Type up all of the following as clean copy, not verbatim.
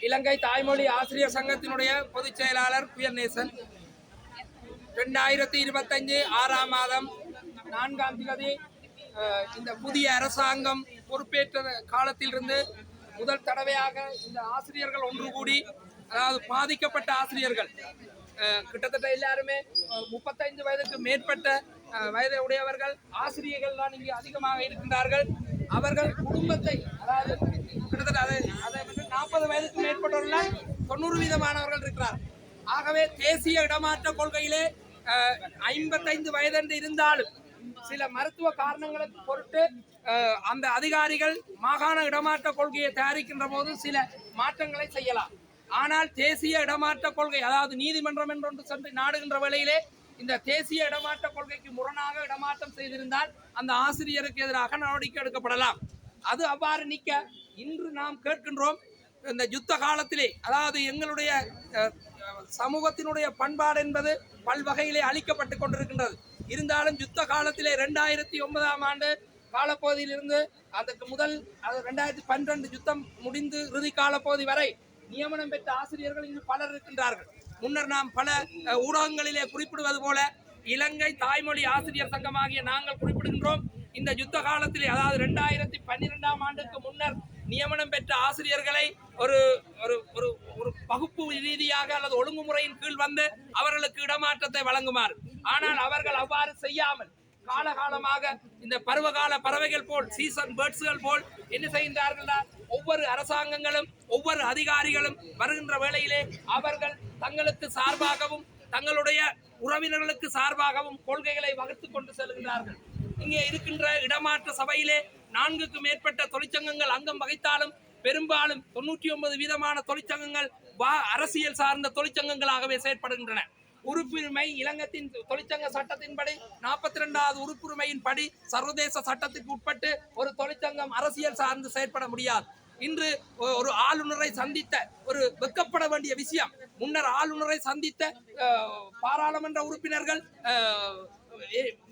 இலங்கை தாய்மொழி ஆசிரியர் சங்கத்தினுடைய பொதுச் செயலாளர் புயல்நேசன். 2025 6ஆம் மாதம் 4ஆம் தேதி இந்த புதிய அரசாங்கம் பொறுப்பேற்ற காலத்திலிருந்து முதல் தடவையாக இந்த ஆசிரியர்கள் ஒன்று கூடி, அதாவது பாதிக்கப்பட்ட ஆசிரியர்கள் கிட்டத்தட்ட எல்லாருமே 35 வயதுக்கு மேற்பட்ட வயதை உடையவர்கள் ஆசிரியர்கள் தான் இங்கே அதிகமாக இருக்கின்றார்கள். அவர்கள் குடும்பத்தை, அதாவது கிட்டத்தட்ட அதை 40 வயதுக்கு மேற்பட்டவர்கள் 90% மாணவர்கள் இருக்கிறார். ஆகவே தேசிய இடமாற்ற கொள்கையிலே 55 வயதென்று இருந்தாலும் சில மருத்துவ காரணங்களுக்கு பொருட்டு அந்த அதிகாரிகள் மாகாண இடமாற்ற கொள்கையை தயாரிக்கின்ற போது சில மாற்றங்களை செய்யலாம். ஆனால் தேசிய இடமாற்ற கொள்கை, அதாவது நீதிமன்றம் என்றொன்று சென்று நாடுகின்ற வேளையிலே இந்த தேசிய இடமாற்ற கொள்கைக்கு முரணாக இடமாற்றம் செய்திருந்தால் அந்த ஆசிரியருக்கு எதிராக நடவடிக்கை எடுக்கப்படலாம். அது அவ்வாறு நிற்க இன்று நாம் கேட்கின்றோம், இந்த யுத்த காலத்திலே, அதாவது எங்களுடைய சமூகத்தினுடைய பண்பாடு என்பது பல்வகையிலே அளிக்கப்பட்டு கொண்டிருக்கின்றது. இருந்தாலும் யுத்த காலத்திலே 2009ஆம் ஆண்டு காலப்பகுதியிலிருந்து அதுக்கு முதல் 2012 யுத்தம் முடிந்து இறுதி காலப்பகுதி வரை நியமனம் பெற்ற ஆசிரியர்கள் இங்கு பலர் இருக்கின்றார்கள். முன்னர் நாம் பல ஊடகங்களிலே குறிப்பிடுவது போல இலங்கை தாய்மொழி ஆசிரியர் சங்கமாகிய நாங்கள் குறிப்பிடுகின்றோம், இந்த யுத்த காலத்திலே, அதாவது 2012ஆம் ஆண்டுக்கு முன்னர் நியமனம் பெற்ற ஆசிரியர்களை ஒரு ஒரு ஒரு வகுப்பு ரீதியாக அல்லது ஒழுங்குமுறையின் கீழ் வந்து அவர்களுக்கு இடமாற்றத்தை வழங்குமாறு. ஆனால் அவர்கள் அவ்வாறு செய்யாமல் காலகாலமாக இந்த பருவகால பறவைகள் போல், சீசன் பேர்ட்ஸ்கள் போல் என்ன செய்கின்றார்கள்? ஒவ்வொரு அரசாங்கங்களும் ஒவ்வொரு அதிகாரிகளும் வருகின்ற வேளையிலே அவர்கள் தங்களுக்கு சார்பாகவும் தங்களுடைய உறவினர்களுக்கு சார்பாகவும் கொள்கைகளை வகுத்து கொண்டு செல்கின்றார்கள். இங்கே இருக்கின்ற இடமாற்ற சபையிலே 4க்கு மேற்பட்ட தொழிற்சங்கங்கள் அங்கம் வகித்தாலும் பெரும்பாலும் 99% தொழிற்சங்கங்கள் அரசியல் சார்ந்த தொழிற்சங்கங்களாகவே செயற்படுகின்றன. உறுப்புரிமை இலங்கத்தின் தொழிற்சங்க சட்டத்தின்படி 42வது உறுப்புரிமையின் படி சர்வதேச சட்டத்துக்கு உட்பட்டு ஒரு தொழிற்சங்கம் அரசியல் சார்ந்து செயற்பட முடியாது. இன்று ஒரு ஆளுநரை சந்தித்த ஒரு வெக்கப்பட வேண்டிய விஷயம், முன்னர் ஆளுநரை சந்தித்த பாராளுமன்ற உறுப்பினர்கள்,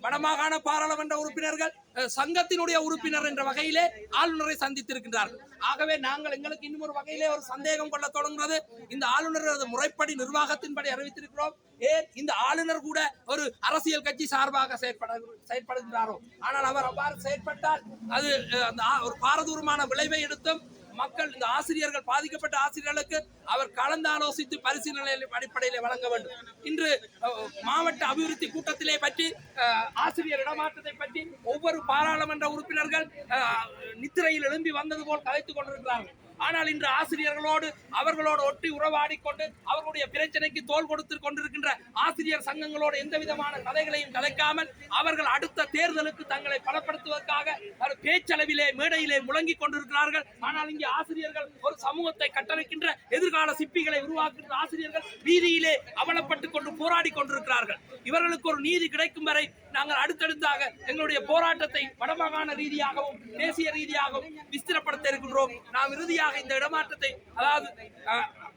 வடமாகாண பாராளுமன்ற உறுப்பினர்கள் சங்கத்தினுடைய உறுப்பினர் என்ற வகையிலே ஆளுநரை சந்தித்திருக்கின்றார்கள். ஆகவே நாங்கள் எங்களுக்கு இன்னும் ஒரு வகையிலே ஒரு சந்தேகம் கொள்ள தொடங்குகிறது. இந்த ஆளுநர் முறைப்படி நிர்வாகத்தின்படி அறிவித்திருக்கிறோம், ஏன் இந்த ஆளுநர் கூட ஒரு அரசியல் கட்சி சார்பாக செயற்படுகின்றாரோ? ஆனால் அவர் அவ்வாறு செயற்பட்டால் அது ஒரு பாரதூரமான விளைவை எடுத்தும் மக்கள், இந்த ஆசிரியர்கள், பாதிக்கப்பட்ட ஆசிரியர்களுக்கு அவர் கலந்து ஆலோசித்து பரிசீலனை அடிப்படையில் வழங்க வேண்டும். இன்று மாவட்ட அபிவிருத்தி கூட்டத்திலே பற்றி ஆசிரியர் இடமாற்றத்தை பற்றி ஒவ்வொரு பாராளுமன்ற உறுப்பினர்கள் நித்திரையில் எழும்பி வந்தது போல் கலைத்துக் கொண்டிருக்கிறார்கள். ஆனால் இன்று ஆசிரியர்களோடு அவர்களோடு ஒட்டி உறவாடி கொண்டு அவர்களுடைய பிரச்சனைக்கு தோள் கொடுத்து கொண்டிருக்கின்ற ஆசிரியர் சங்கங்களோடு எந்த விதமான கதைகளையும் கலைக்காமல் அவர்கள் அடுத்த தேர்தலுக்கு தங்களை பலப்படுத்துவதற்காக பேச்சளவிலே மேடையிலே முழங்கிக் கொண்டிருக்கிறார்கள். ஆனால் இங்கே ஆசிரியர்கள் ஒரு சமூகத்தை கட்டமைக்கின்ற எதிர்கால சிப்பிகளை உருவாக்குகின்ற ஆசிரியர்கள் வீதியிலே அவலப்பட்டுக் கொண்டு போராடி கொண்டிருக்கிறார்கள். இவர்களுக்கு ஒரு நீதி கிடைக்கும் வரை நாங்கள் அடுத்தடுத்தாக எங்களுடைய போராட்டத்தை வடமாகாண ரீதியாகவும் தேசிய ரீதியாகவும் விஸ்திரப்படுத்த இருக்கின்றோம். நாம் இறுதியாக இந்த இடமாற்றத்தை, அதாவது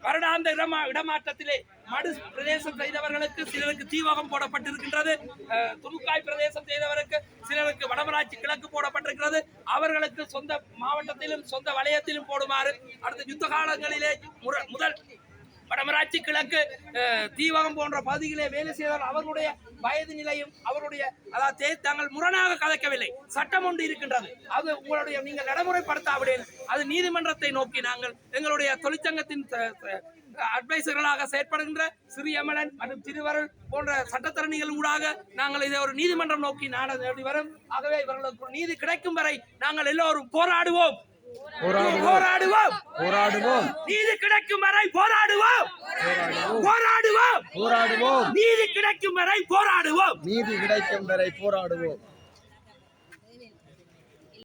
வருடாந்த இடமாற்றத்திலே மடு பிரதேசம் செய்தவர்களுக்கு சிலருக்கு தீவகம் போடப்பட்டிருக்கின்றது, துணுக்காய் பிரதேசம் செய்தவருக்கு சிலருக்கு வடமராட்சி கிழக்கு போடப்பட்டிருக்கிறது. அவர்களுக்கு சொந்த மாவட்டத்திலும் சொந்த வலயத்திலும் போடுமாறு அடுத்த யுத்த காலங்களிலே முதல் வடமராட்சி கிழக்கு தீவகம் போன்ற பகுதிகளே வேலை செய்தால் அவர்களுடைய வயது நிலையும் அவருடைய, அதாவது தாங்கள் முரணாக கதைக்கவில்லை, சட்டம் ஒன்று இருக்கின்றது, அது உங்களுடைய நீங்கள் நடைமுறைப்படுத்தாவிடேன் அது நீதிமன்றத்தை நோக்கி நாங்கள் எங்களுடைய தொழிற்சங்கத்தின் அட்வைசர்களாக செயற்படுகின்ற சிறியமலன் மற்றும் திருவருள் போன்ற சட்டத்தரணிகள் ஊடாக நாங்கள் இதை ஒரு நீதிமன்றம் நோக்கி நாடி வரும். ஆகவே இவர்களுக்கு நீதி கிடைக்கும் வரை நாங்கள் எல்லோரும் போராடுவோம், போராடுவோம், போராடுவோம், நீதி கிடைக்கும் வரை போராடுவோம், போராடுவோம், போராடுவோம், நீதி கிடைக்கும் வரை போராடுவோம், நீதி கிடைக்கும் வரை போராடுவோம்.